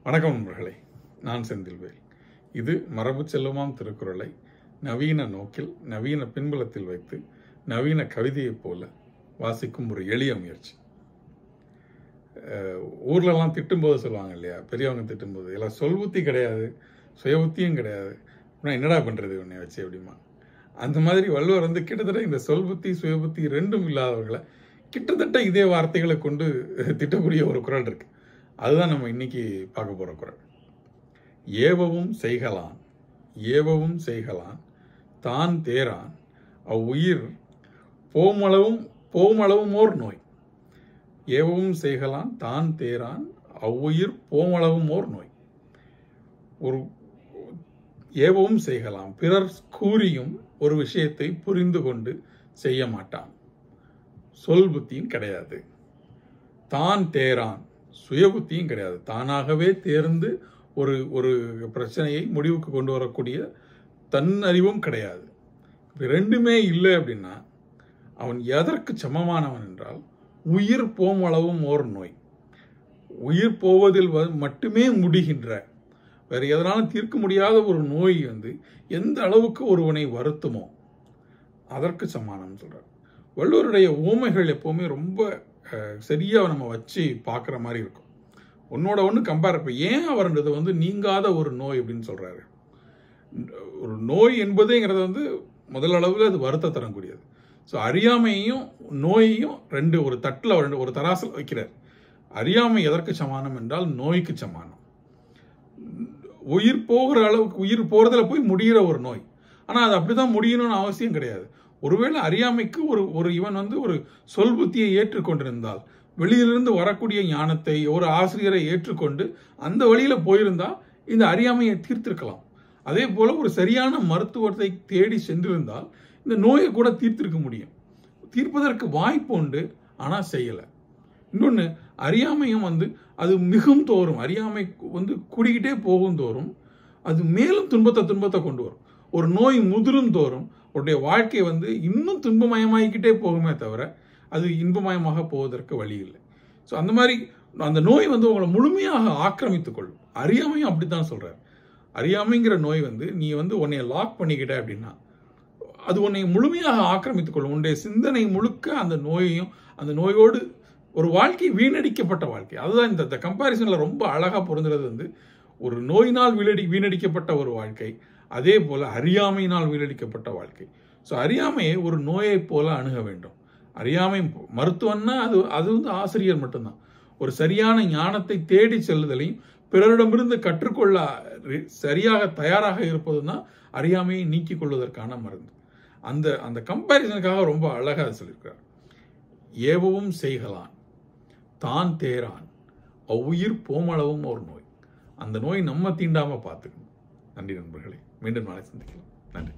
வணக்கம் நண்பர்களே, நான் செந்தில்வேல். இது மரபு செல்வமாம் திருக்குறளை நவீன நோக்கில் நவீன பின்புலத்தில் வைத்து நவீன கவிதையைப் போல வாசிக்கும் ஒரு எளிய முயற்சி. ஊர்லலாம் திட்டும்போது சொல்லுவாங்க இல்லையா, பெரியவங்க திட்டும்போது எல்லாம் சொல் புத்தி கிடையாது, சுய புத்தியும் கிடையாது, என்னடா பண்ணுறது உன்னை வச்சு அப்படிமா. அந்த மாதிரி வள்ளுவர் கிட்டத்தட்ட இந்த சொல் புத்தி சுய புத்தி ரெண்டும் இல்லாதவர்களை கிட்டத்தட்ட இதே வார்த்தைகளை கொண்டு திட்டக்கூடிய ஒரு குறள் இருக்கு. அதுதான் நம்ம இன்னைக்கு பார்க்க போற குறள். ஏவவும் செய்கலான் ஏவவும் செய்கலான் தான் தேரான் அவ்வுயிர் போமளவும் ஓர் நோய். ஏவவும் செய்கலான் தான் தேரான் அவ்வுயிர் போமளவும் ஓர் நோய். ஒரு ஏவவும் செய்கலாம், பிறர் கூறியும் ஒரு விஷயத்தை புரிந்து கொண்டு செய்ய மாட்டான், சொல் புத்தியும் கிடையாது. தான் தேரான், சுய புத்தியும் கிடையாது, தானாகவே தேர்ந்து ஒரு ஒரு பிரச்சனையை முடிவுக்கு கொண்டு வரக்கூடிய தன் அறிவும் கிடையாது. ரெண்டுமே இல்லை அப்படின்னா அவன் எதற்கு சமமானவன் என்றால் உயிர் போமளவும் ஓர் நோய். உயிர் போவதில் மட்டுமே முடிகின்ற, வேற எதனாலும் தீர்க்க முடியாத ஒரு நோய் எந்த அளவுக்கு ஒருவனை வருத்துமோ அதற்கு சமானம் சொல்றார். வள்ளுவருடைய ஊமைகள் எப்பவுமே ரொம்ப சரியா நம்ம வச்சு பார்க்குற மாதிரி இருக்கும். ஒன்னோட ஒன்று கம்பேர். இப்போ ஏன் அவர்ன்றது நீங்காத ஒரு நோய் அப்படின்னு சொல்றாரு. ஒரு நோய் என்பதுங்கிறது முதல் அளவில் அது வருத்த தரக்கூடியது. ஸோ அறியாமையையும் நோயையும் ரெண்டு ஒரு தட்டில் ஒரு தராசில் வைக்கிறார். அறியாமை எதற்கு சமானம் என்றால் நோய்க்கு சமானம். உயிர் போகிற அளவுக்கு, உயிர் போறதுல போய் முடிகிற ஒரு நோய். ஆனால் அது அப்படிதான் முடியணும்னு அவசியம் கிடையாது. ஒருவேளை அறியாமைக்கு ஒரு இவன் ஒரு சொல் புத்தியை ஏற்றுக்கொண்டிருந்தால், வெளியிலிருந்து வரக்கூடிய ஞானத்தை ஒரு ஆசிரியரை ஏற்றுக்கொண்டு அந்த வழியில போயிருந்தா இந்த அறியாமையை தீர்த்திருக்கலாம். அதே போல ஒரு சரியான மருத்துவத்தை தேடி சென்றிருந்தால் இந்த நோயை கூட தீர்த்திருக்க முடியும். தீர்ப்பதற்கு வாய்ப்பு உண்டு, ஆனா செய்யல. இன்னொன்னு, அறியாமையும் அது மிகும் தோறும், அறியாமை கூடிக்கிட்டே போகும் தோறும் அது மேலும் துன்பத்தை கொண்டு வரும். ஒரு நோய் முதிரும் தோறும் உடைய வாழ்க்கை இன்னும் துன்பமயமாகிக்கிட்டே போகுமே தவிர அது இன்பமயமாக போவதற்கு வழி இல்லை. ஸோ அந்த மாதிரி அந்த நோய் உங்களை முழுமையாக ஆக்கிரமித்துக் கொள்ளும். அறியாமையும் அப்படித்தான் சொல்றாரு. அறியாமைங்கிற நோய் நீ உன்னைய லாக் பண்ணிக்கிட்ட அப்படின்னா அது உன்னை முழுமையாக ஆக்கிரமித்துக் கொள்ளும். உன்னுடைய சிந்தனை முழுக்க அந்த நோயையும், அந்த நோயோடு ஒரு வாழ்க்கை வீணடிக்கப்பட்ட வாழ்க்கை. அதுதான் இந்த கம்பாரிசன்ல ரொம்ப அழகா பொருந்துறது. ஒரு நோயினால் வீணடிக்கப்பட்ட ஒரு வாழ்க்கை, அதே போல அறியாமையினால் வீணடிக்கப்பட்ட வாழ்க்கை. ஸோ அறியாமையை ஒரு நோயை போல அணுக வேண்டும். அறியாமை மருத்துவம்னா அது ஆசிரியர் மட்டும்தான். ஒரு சரியான ஞானத்தை தேடி செல்லுதலையும் பிறரிடமிருந்து கற்றுக்கொள்ள சரியாக தயாராக இருப்பதுதான் அறியாமையை நீக்கிக் கொள்வதற்கான மருந்து. அந்த கம்பாரிசனுக்காக ரொம்ப அழகா சொல்லியிருக்கிறார். ஏவவும் செய்கலான் தான் தேரான் அவ்வுயிர் போமளவும் ஒரு நோய். அந்த நோய் நம்ம தீண்டாம பார்த்துக்கணும். நன்றி நண்பர்களே, மீண்டும் நாளை சந்திக்கலாம். நன்றி.